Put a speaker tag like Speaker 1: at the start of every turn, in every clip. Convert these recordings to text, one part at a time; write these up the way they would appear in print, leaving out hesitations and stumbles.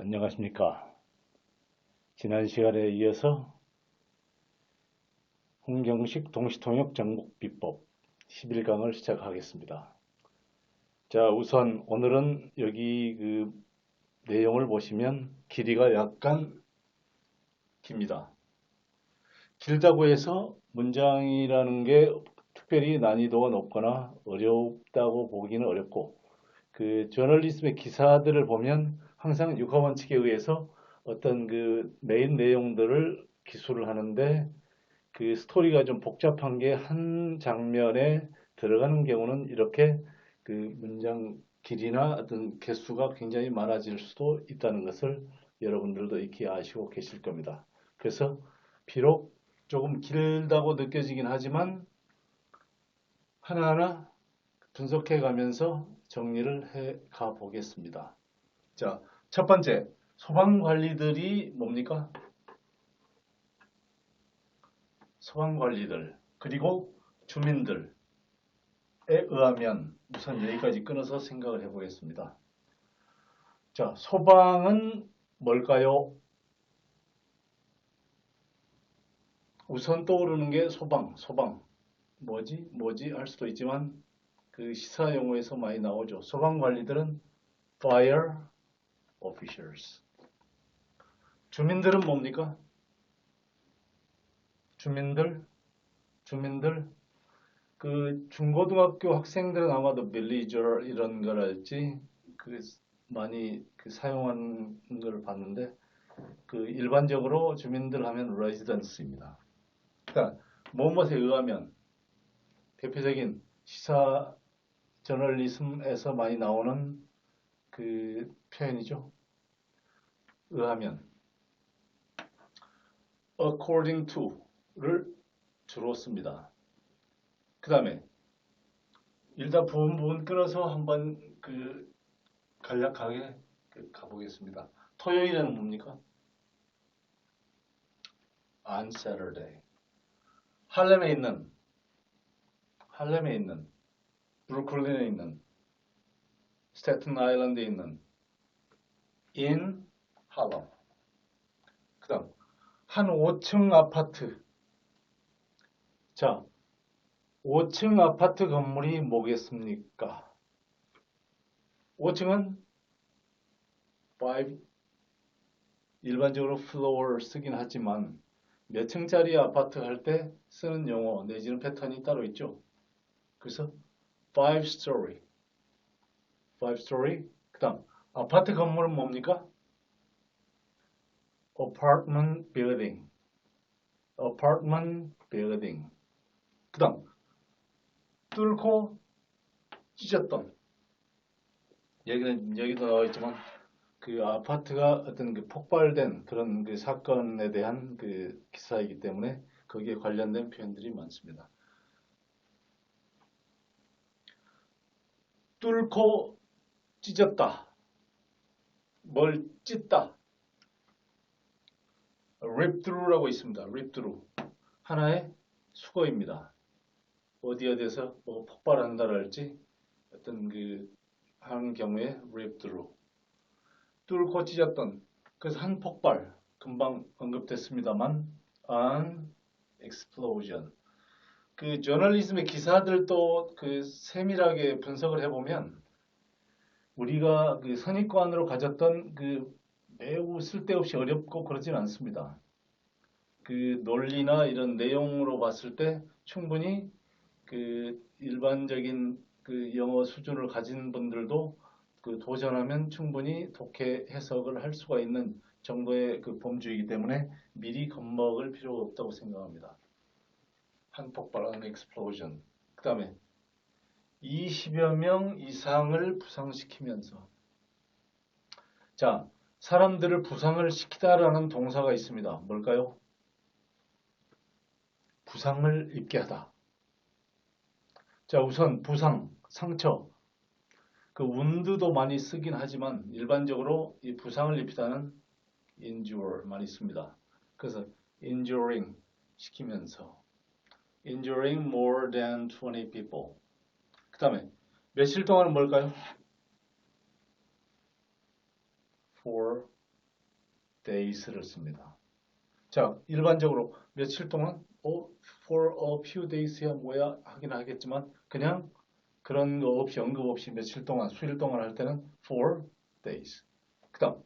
Speaker 1: 안녕하십니까. 지난 시간에 이어서 홍경식 동시통역 정복비법 11강을 시작하겠습니다. 자, 우선 오늘은 여기 내용을 보시면 길이가 약간 깁니다. 길다고 해서 문장이라는 게 특별히 난이도가 높거나 어렵다고 보기는 어렵고, 저널리즘의 기사들을 보면 항상 육하원칙에 의해서 어떤 메인 내용들을 기술을 하는데, 스토리가 좀 복잡한 게 한 장면에 들어가는 경우는 이렇게 문장 길이나 어떤 개수가 굉장히 많아질 수도 있다는 것을 여러분들도 익히 아시고 계실 겁니다. 그래서 비록 조금 길다고 느껴지긴 하지만 하나하나 분석해 가면서 정리를 해 가 보겠습니다. 자, 첫 번째, 소방관리들이 뭡니까? 소방관리들, 그리고 주민들에 의하면 우선 여기까지 끊어서 생각을 해보겠습니다. 자, 소방은 뭘까요? 우선 떠오르는 게 소방. 뭐지 할 수도 있지만 시사 용어에서 많이 나오죠. 소방관리들은 fire officials. 주민들은 뭡니까? 주민들, 중고등학교 학생들은 아마도 villager 이런 걸 알지, 많이 사용하는 걸 봤는데, 일반적으로 주민들 하면 residence입니다. 그러니까, 무엇에 의하면, 대표적인 시사 저널리즘에서 많이 나오는 표현이죠. 의하면, according to를 주로 씁니다. 그 다음에 일단 부분 끊어서 한번 간략하게 가보겠습니다. 토요일에는 뭡니까? On Saturday. 할렘에 있는, 브루클린에 있는, 스태튼 아일랜드에 있는 in 할렘. 그 다음 한 5층 아파트. 자, 5층 아파트 건물이 뭐겠습니까? 5층은 5, 일반적으로 floor 쓰긴 하지만 몇 층짜리 아파트 할 때 쓰는 용어 내지는 패턴이 따로 있죠. 그래서 5 story. 그 다음 아파트 건물은 뭡니까? apartment building. 그 다음 뚫고 찢었던, 여기도 나와 있지만 아파트가 어떤 폭발된 그런 사건에 대한 기사이기 때문에 거기에 관련된 표현들이 많습니다. 뚫고 찢었다. 뭘 찢다. rip through라고 있습니다. rip through. 하나의 수거입니다. 어디에서 뭐 폭발한다랄지 어떤 하는 경우에 rip through. 뚫고 찢었던. 그래서 한 폭발. 금방 언급됐습니다만 an explosion. 저널리즘의 기사들도 세밀하게 분석을 해보면 우리가 선입관으로 가졌던 매우 쓸데없이 어렵고 그러진 않습니다. 논리나 이런 내용으로 봤을 때 충분히 일반적인 영어 수준을 가진 분들도 도전하면 충분히 독해 해석을 할 수가 있는 정도의 범주이기 때문에 미리 겁먹을 필요가 없다고 생각합니다. 한 폭발하는 explosion. 그 다음에 20여 명 이상을 부상시키면서. 자, 사람들을 부상을 시키다라는 동사가 있습니다. 뭘까요? 부상을 입게 하다. 자, 우선 부상, 상처. wound도 많이 쓰긴 하지만 일반적으로 이 부상을 입히다는 injure 많이 씁니다. 그래서 injuring 시키면서. injuring more than 20 people. 그 다음에 며칠 동안은 뭘까요? for days를 씁니다. 자, 일반적으로 며칠 동안 for a few days야 뭐야 하긴 하겠지만 그냥 그런 거 없이 언급 없이 며칠 동안 수일 동안 할 때는 for days. 그다음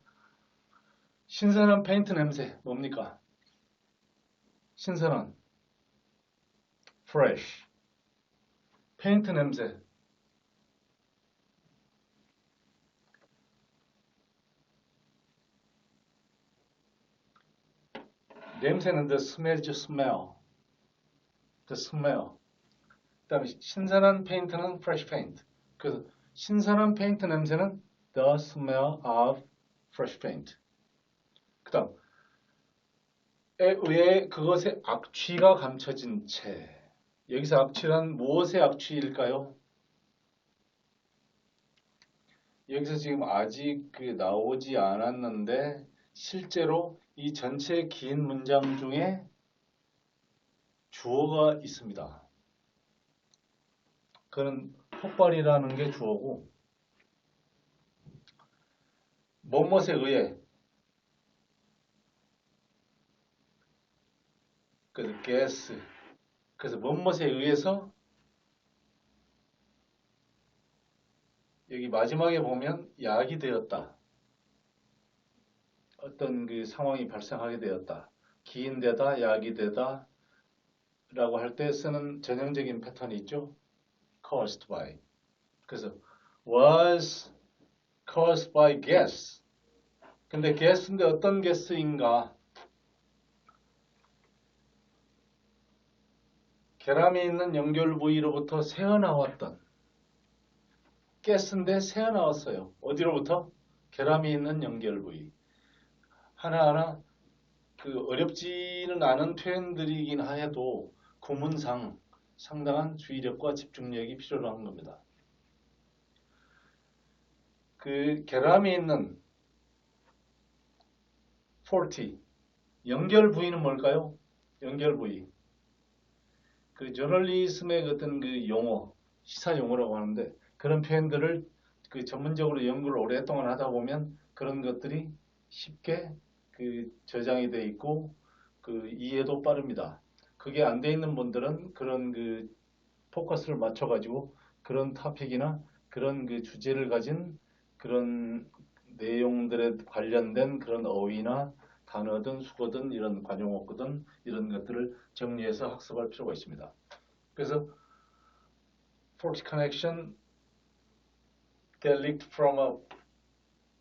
Speaker 1: 신선한 페인트 냄새 뭡니까? 신선한 fresh 페인트 냄새 냄새는 the smell the smell 그다음에 신선한 페인트는 fresh paint 그래서 신선한 페인트 냄새는 the smell of fresh paint 그다음 에 의해 그것의 악취가 감춰진 채 여기서 악취란 무엇의 악취일까요? 여기서 지금 아직 나오지 않았는데 실제로 이 전체 긴 문장 중에 주어가 있습니다. 그는 폭발이라는 게 주어고 뭐뭇에 의해 그래서 gas 그래서 뭐뭇에 의해서 여기 마지막에 보면 약이 되었다. 어떤 그 상황이 발생하게 되었다. 기인되다, 약이 되다 라고 할 때 쓰는 전형적인 패턴이 있죠. caused by. 그래서 was caused by gas. 근데 gas인데 어떤 gas인가? 결함이 있는 연결 부위로부터 새어나왔던 gas인데 새어나왔어요. 어디로부터? 결함이 있는 연결 부위. 하나하나 어렵지는 않은 표현들이긴 해도 구문상 상당한 주의력과 집중력이 필요로 한 겁니다. 결함이 있는 faulty 연결 부위는 뭘까요? 연결 부위. 저널리즘의 어떤 용어, 시사 용어라고 하는데 그런 표현들을 전문적으로 연구를 오랫동안 하다 보면 그런 것들이 쉽게 저장이 돼 있고 이해도 빠릅니다. 그게 안 돼 있는 분들은 그런 포커스를 맞춰가지고 그런 토픽이나 그런 주제를 가진 그런 내용들에 관련된 그런 어휘나 단어든 수거든 이런 관용어거든 이런 것들을 정리해서 학습할 필요가 있습니다. 그래서 faulty connection that leaked from a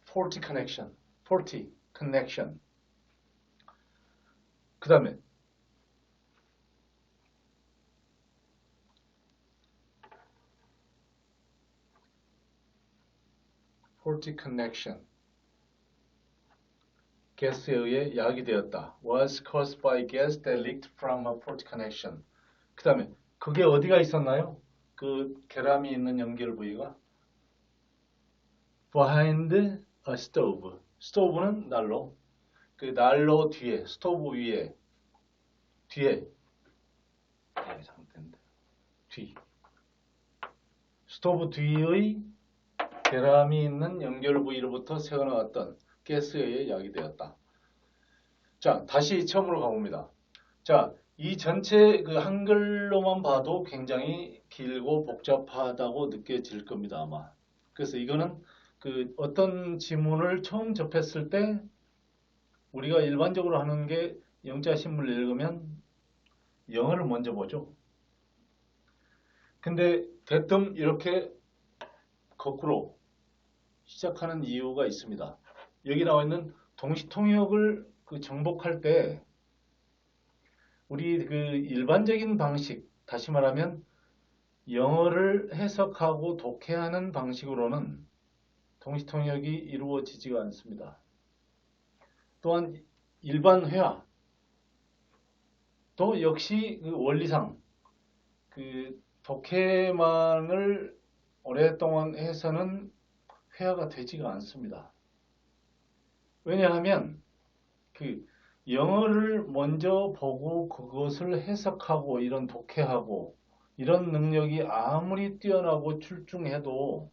Speaker 1: faulty connection. 그 다음에 faulty connection 가스에 의해 야기되었다. was caused by gas that leaked from a faulty connection. 그 다음에 그게 어디가 있었나요? 결함이 있는 연결 부위가 behind a stove. 스토브는 난로. 난로 뒤에, 스토브 위에, 뒤에. 여기 잘못됐는데. 뒤. 스토브 뒤의 결함이 있는 연결 부위로부터 새어나왔던 가스에 의해 야기되었다. 자, 다시 처음으로 가봅니다. 자, 이 전체 한글로만 봐도 굉장히 길고 복잡하다고 느껴질 겁니다, 아마. 그래서 이거는 어떤 지문을 처음 접했을 때 우리가 일반적으로 하는 게 영자신문을 읽으면 영어를 먼저 보죠. 근데 대뜸 이렇게 거꾸로 시작하는 이유가 있습니다. 여기 나와 있는 동시통역을 정복할 때 우리 일반적인 방식, 다시 말하면 영어를 해석하고 독해하는 방식으로는 동시통역이 이루어지지가 않습니다. 또한 일반 회화 또 역시 원리상 독해만을 오랫동안 해서는 회화가 되지가 않습니다. 왜냐하면 영어를 먼저 보고 그것을 해석하고 이런 독해하고 이런 능력이 아무리 뛰어나고 출중해도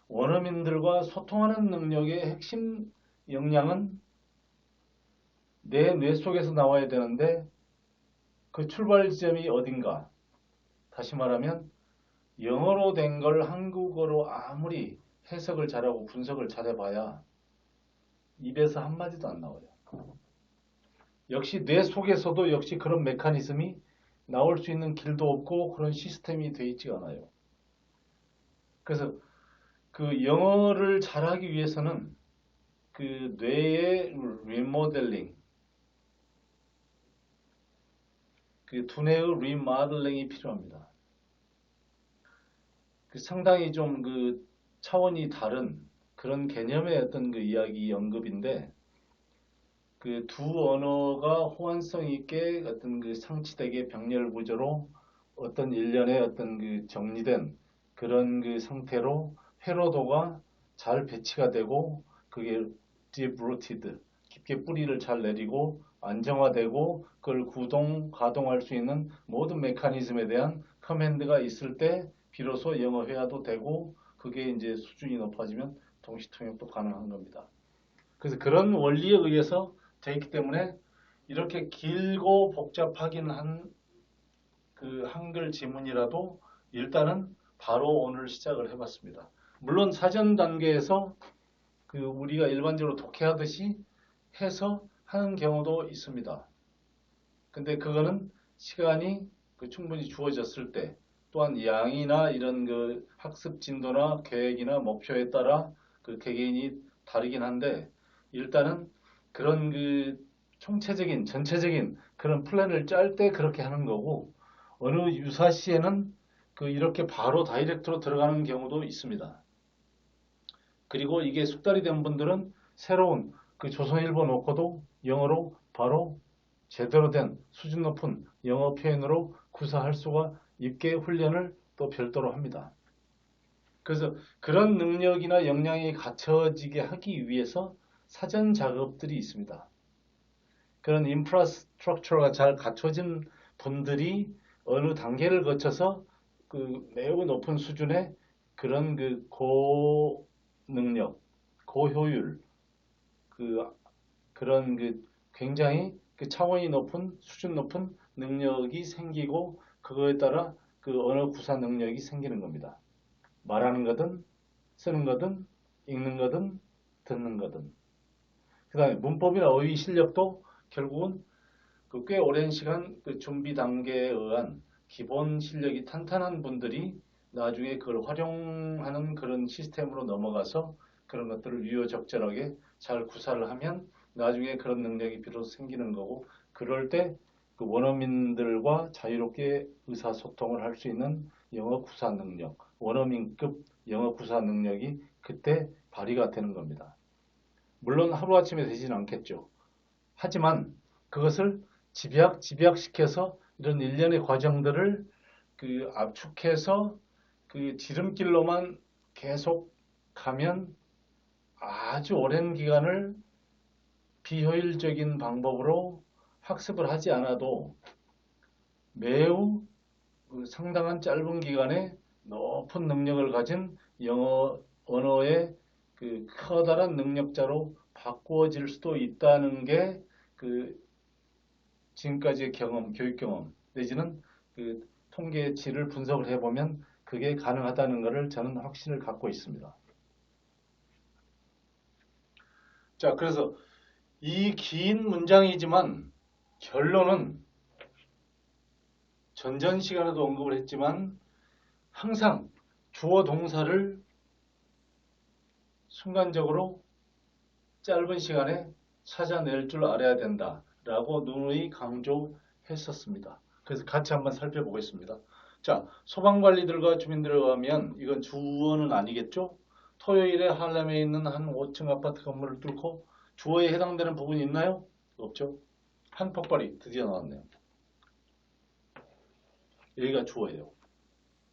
Speaker 1: 원어민들과 소통하는 능력의 핵심 역량은 내 뇌 속에서 나와야 되는데 그 출발 지점이 어딘가? 다시 말하면 영어로 된 걸 한국어로 아무리 해석을 잘하고 분석을 잘해봐야 입에서 한마디도 안 나와요. 역시 뇌 속에서도 역시 그런 메커니즘이 나올 수 있는 길도 없고 그런 시스템이 되어 있지 않아요. 그래서 그 영어를 잘하기 위해서는 그 뇌의 리모델링, 그 두뇌의 리모델링이 필요합니다. 그 상당히 좀 그 차원이 다른 그런 개념의 어떤 그 이야기 언급인데 그 두 언어가 호환성 있게 어떤 그 상치되게 병렬 구조로 어떤 일련의 어떤 그 정리된 그런 그 상태로 회로도가 잘 배치가 되고 그게 deep rooted 깊게 뿌리를 잘 내리고 안정화되고 그걸 구동 가동할 수 있는 모든 메커니즘에 대한 커맨드가 있을 때 비로소 영어 회화도 되고 그게 이제 수준이 높아지면 동시 통역도 가능한 겁니다. 그래서 그런 원리에 의해서 되어 있기 때문에 이렇게 길고 복잡하긴 한 그 한글 지문이라도 일단은 바로 오늘 시작을 해봤습니다. 물론 사전 단계에서 그 우리가 일반적으로 독해하듯이 해서 하는 경우도 있습니다. 근데 그거는 시간이 그 충분히 주어졌을 때 또한 양이나 이런 그 학습 진도나 계획이나 목표에 따라 그 개개인이 다르긴 한데 일단은 그런 그 총체적인 전체적인 그런 플랜을 짤 때 그렇게 하는 거고 어느 유사시에는 그 이렇게 바로 다이렉트로 들어가는 경우도 있습니다. 그리고 이게 숙달이 된 분들은 새로운 그 조선일보 놓고도 영어로 바로 제대로 된 수준 높은 영어 표현으로 구사할 수가 있게 훈련을 또 별도로 합니다. 그래서 그런 능력이나 역량이 갖춰지게 하기 위해서 사전 작업들이 있습니다. 그런 인프라스트럭처가 잘 갖춰진 분들이 어느 단계를 거쳐서 그 매우 높은 수준의 그런 그 고능력, 고효율, 그런 그 굉장히 그 차원이 높은 수준 높은 능력이 생기고 그거에 따라 그 언어 구사 능력이 생기는 겁니다. 말하는 거든 쓰는 거든 읽는 거든 듣는 거든. 그다음에 문법이나 어휘 실력도 결국은 그 꽤 오랜 시간 그 준비 단계에 의한 기본 실력이 탄탄한 분들이 나중에 그걸 활용하는 그런 시스템으로 넘어가서 그런 것들을 유효적절하게 잘 구사를 하면 나중에 그런 능력이 비로소 생기는 거고 그럴 때 그 원어민들과 자유롭게 의사소통을 할 수 있는 영어 구사 능력, 원어민급 영어 구사 능력이 그때 발휘가 되는 겁니다. 물론 하루아침에 되지는 않겠죠. 하지만 그것을 집약시켜서 이런 일련의 과정들을 그 압축해서 그 지름길로만 계속 가면 아주 오랜 기간을 비효율적인 방법으로 학습을 하지 않아도 매우 상당한 짧은 기간에 높은 능력을 가진 영어 언어의 그 커다란 능력자로 바꾸어질 수도 있다는 게 그 지금까지의 경험, 교육 경험 내지는 그 통계치를 분석을 해보면 그게 가능하다는 것을 저는 확신을 갖고 있습니다. 자, 그래서 이 긴 문장이지만 결론은 전전 시간에도 언급을 했지만 항상 주어 동사를 순간적으로 짧은 시간에 찾아낼 줄 알아야 된다라고 누누이 강조했었습니다. 그래서 같이 한번 살펴보겠습니다. 자, 소방관리들과 주민들에 의하면 이건 주어는 아니겠죠? 토요일에 할렘에 있는 한 5층 아파트 건물을 뚫고 주어에 해당되는 부분이 있나요? 없죠? 한 폭발이 드디어 나왔네요. 여기가 주어예요.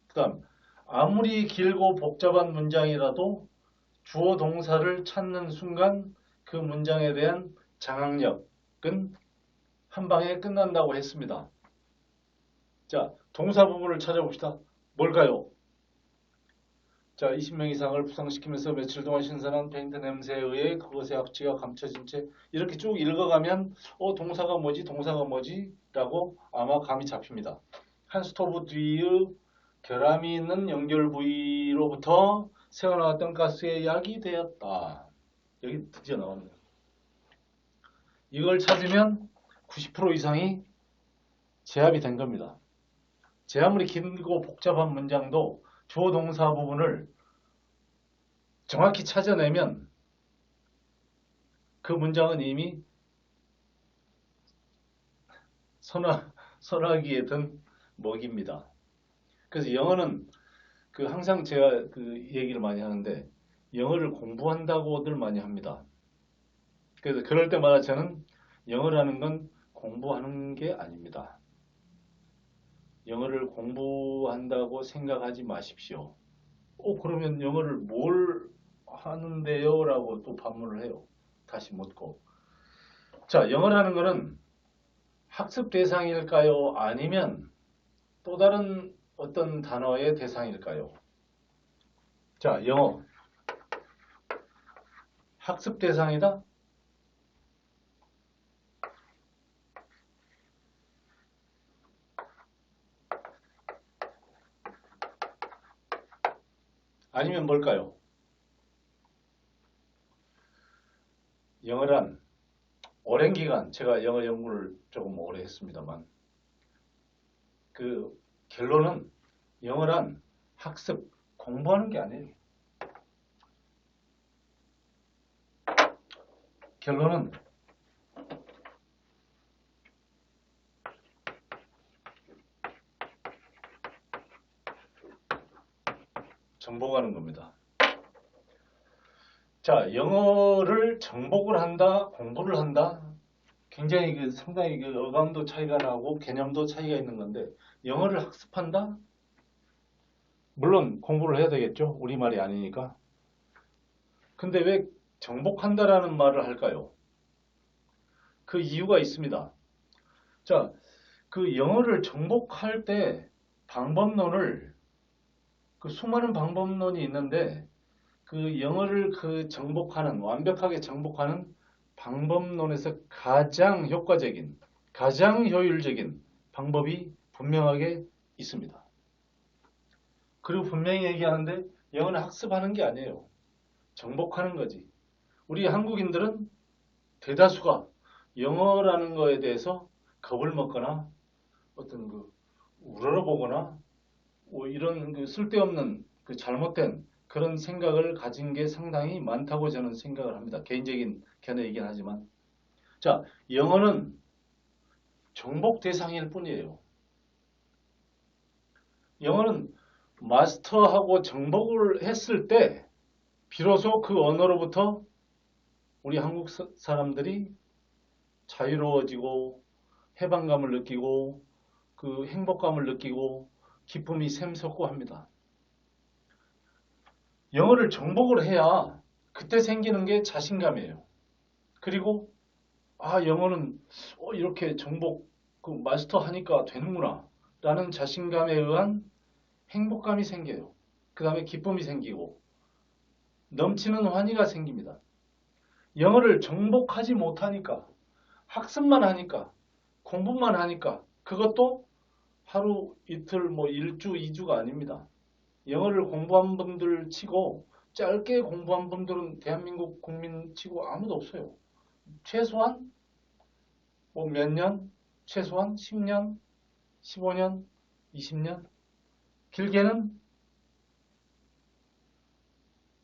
Speaker 1: 그 다음 아무리 길고 복잡한 문장이라도 주어 동사를 찾는 순간 그 문장에 대한 장악력은 한 방에 끝난다고 했습니다. 자, 동사 부분을 찾아봅시다. 뭘까요? 자, 20명 이상을 부상시키면서 며칠 동안 신선한 페인트 냄새에 의해 그것의 악취가 감춰진 채 이렇게 쭉 읽어가면 동사가 뭐지? 동사가 뭐지? 라고 아마 감이 잡힙니다. 한 스토브 뒤의 결함이 있는 연결 부위로부터 새어나왔던 가스에 약이 되었다. 여기 드디어 나왔네요. 이걸 찾으면 90% 이상이 제압이 된 겁니다. 제 아무리 길고 복잡한 문장도 주어 동사 부분을 정확히 찾아내면 그 문장은 이미 소나기에 든 먹입니다. 그래서 영어는 항상 제가 얘기를 많이 하는데 영어를 공부한다고들 많이 합니다. 그래서 그럴 때마다 저는 영어라는 건 공부하는 게 아닙니다. 영어를 공부한다고 생각하지 마십시오. 그러면 영어를 뭘 하는데요? 라고 또 반문을 해요. 다시 묻고. 자, 영어라는 거는 학습 대상일까요? 아니면 또 다른 어떤 단어의 대상일까요? 자, 영어. 학습 대상이다? 아니면 뭘까요? 영어란 오랜 기간, 제가 영어 연구를 조금 오래 했습니다만, 결론은 영어란 학습, 공부하는 게 아니에요. 결론은 정복하는 겁니다. 자, 영어를 정복을 한다, 공부를 한다. 굉장히 상당히 어감도 차이가 나고 개념도 차이가 있는 건데, 영어를 학습한다? 물론 공부를 해야 되겠죠. 우리말이 아니니까. 근데 왜 정복한다라는 말을 할까요? 그 이유가 있습니다. 자, 영어를 정복할 때 방법론을 수많은 방법론이 있는데 영어를 정복하는 완벽하게 정복하는 방법론에서 가장 효과적인, 가장 효율적인 방법이 분명하게 있습니다. 그리고 분명히 얘기하는데 영어는 학습하는 게 아니에요. 정복하는 거지. 우리 한국인들은 대다수가 영어라는 거에 대해서 겁을 먹거나 우러러보거나 이런 쓸데없는 잘못된 그런 생각을 가진 게 상당히 많다고 저는 생각을 합니다. 개인적인 견해이긴 하지만. 자, 영어는 정복 대상일 뿐이에요. 영어는 마스터하고 정복을 했을 때 비로소 그 언어로부터 우리 한국 사람들이 자유로워지고 해방감을 느끼고 행복감을 느끼고 기쁨이 샘솟고 합니다. 영어를 정복을 해야 그때 생기는 게 자신감이에요. 그리고 영어는 이렇게 정복 마스터하니까 되는구나 라는 자신감에 의한 행복감이 생겨요. 그 다음에 기쁨이 생기고 넘치는 환희가 생깁니다. 영어를 정복하지 못하니까 학습만 하니까 공부만 하니까 그것도 하루 이틀 일주 이주가 아닙니다. 영어를 공부한 분들 치고 짧게 공부한 분들은 대한민국 국민 치고 아무도 없어요. 최소한 몇 년, 최소한 10년, 15년, 20년, 길게는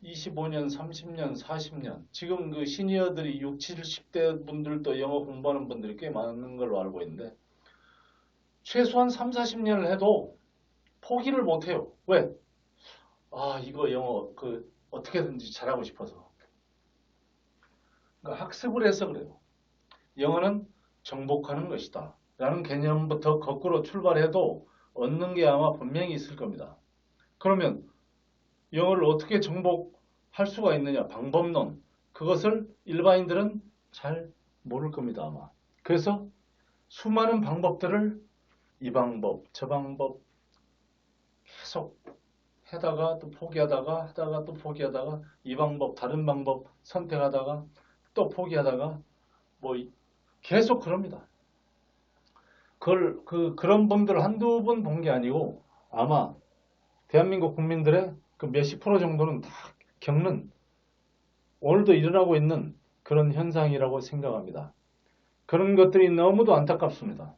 Speaker 1: 25년, 30년, 40년. 지금 시니어들이 60, 70대 분들도 영어 공부하는 분들이 꽤 많은 걸로 알고 있는데 최소한 3, 40년을 해도 포기를 못해요. 왜? 이거 영어 어떻게든지 잘하고 싶어서. 그러니까 학습을 해서 그래요. 영어는 정복하는 것이다 라는 개념부터 거꾸로 출발해도 얻는 게 아마 분명히 있을 겁니다. 그러면 영어를 어떻게 정복할 수가 있느냐? 방법론. 그것을 일반인들은 잘 모를 겁니다, 아마. 그래서 수많은 방법들을 이 방법, 저 방법 계속 하다가 또 포기하다가 하다가 또 포기하다가 이 방법 다른 방법 선택하다가 또 포기하다가 뭐 계속 그럽니다. 그런 분들 한두 번 본 게 아니고 아마 대한민국 국민들의 그 몇십 프로 정도는 다 겪는 오늘도 일어나고 있는 그런 현상이라고 생각합니다. 그런 것들이 너무도 안타깝습니다.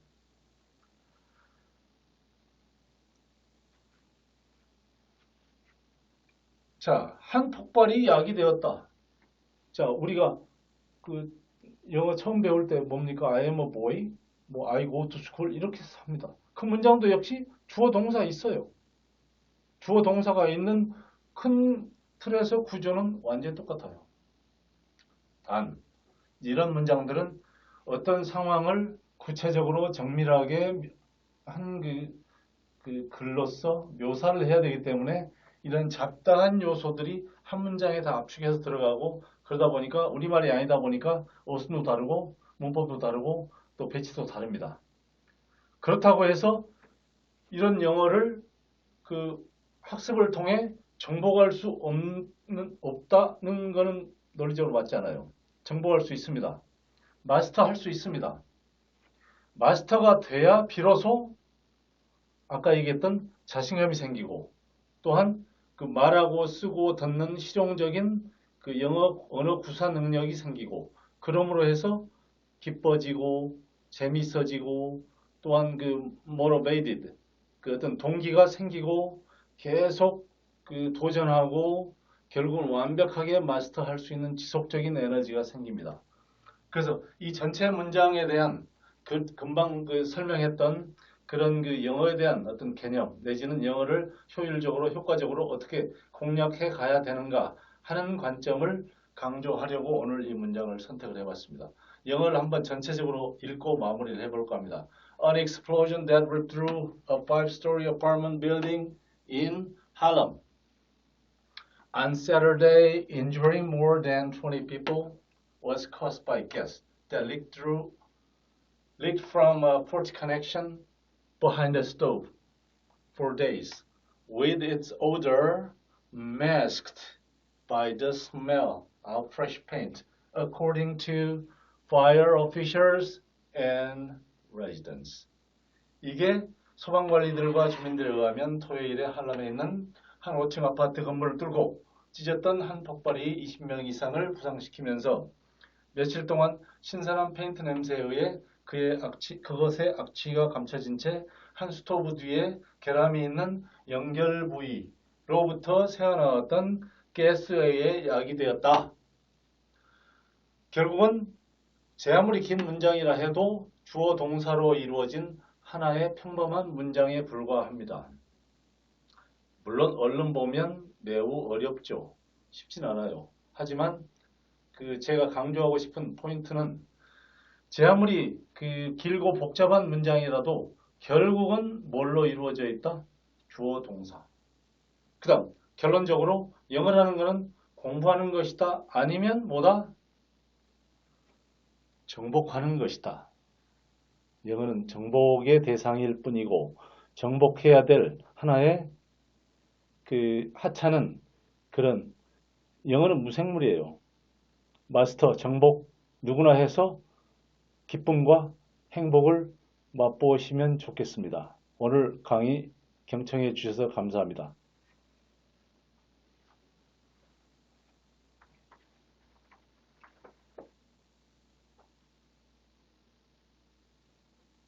Speaker 1: 자, 한 폭발이 약이 되었다. 자, 우리가 그 영어 처음 배울 때 뭡니까? I am a boy, 뭐 I go to school 이렇게 삽니다. 그 문장도 역시 주어 동사 있어요. 주어 동사가 있는 큰 틀에서 구조는 완전히 똑같아요. 단, 이런 문장들은 어떤 상황을 구체적으로 정밀하게 한 그 글로서 묘사를 해야 되기 때문에 이런 잡다한 요소들이 한 문장에 다 압축해서 들어가고 그러다 보니까 우리말이 아니다 보니까 어순도 다르고 문법도 다르고 또 배치도 다릅니다. 그렇다고 해서 이런 영어를 그 학습을 통해 정복할 수 없다는 것은 논리적으로 맞지 않아요. 정복할 수 있습니다. 마스터할 수 있습니다. 마스터가 돼야 비로소 아까 얘기했던 자신감이 생기고 또한 그 말하고 쓰고 듣는 실용적인 그 영어 언어 구사 능력이 생기고 그러므로 해서 기뻐지고 재밌어지고 또한 그 motivated 그 어떤 동기가 생기고 계속 그 도전하고 결국은 완벽하게 마스터할 수 있는 지속적인 에너지가 생깁니다. 그래서 이 전체 문장에 대한 그 금방 그 설명했던 그런 그 영어에 대한 어떤 개념 내지는 영어를 효율적으로 효과적으로 어떻게 공략해 가야 되는가 하는 관점을 강조하려고 오늘 이 문장을 선택을 해봤습니다. 영어를 한번 전체적으로 읽고 마무리를 해볼까 합니다. An explosion that ripped through a five-story apartment building in Harlem on Saturday, injuring more than 20 people, was caused by gas that leaked from a port connection behind the stove for days, with its odor masked by the smell of fresh paint, according to fire officials and residents. 이게 소방관리들과 주민들에 의하면 토요일에 할렘에 있는 한 5층 아파트 건물을 뚫고 찢었던 한 폭발이 20명 이상을 부상시키면서 며칠 동안 신선한 페인트 냄새에 의해 그것의 악취가 감춰진 채 한 스토브 뒤에 결함이 있는 연결 부위로부터 새어나왔던 가스에 의해 야기되었다. 결국은 제 아무리 긴 문장이라 해도 주어 동사로 이루어진 하나의 평범한 문장에 불과합니다. 물론 얼른 보면 매우 어렵죠. 쉽진 않아요. 하지만 제가 강조하고 싶은 포인트는 제 아무리 길고 복잡한 문장이라도 결국은 뭘로 이루어져 있다? 주어 동사. 그 다음 결론적으로 영어라는 것은 공부하는 것이다. 아니면 뭐다? 정복하는 것이다. 영어는 정복의 대상일 뿐이고 정복해야 될 하나의 하찮은 그런 영어는 무생물이에요. 마스터, 정복 누구나 해서 기쁨과 행복을 맛보시면 좋겠습니다. 오늘 강의 경청해 주셔서 감사합니다.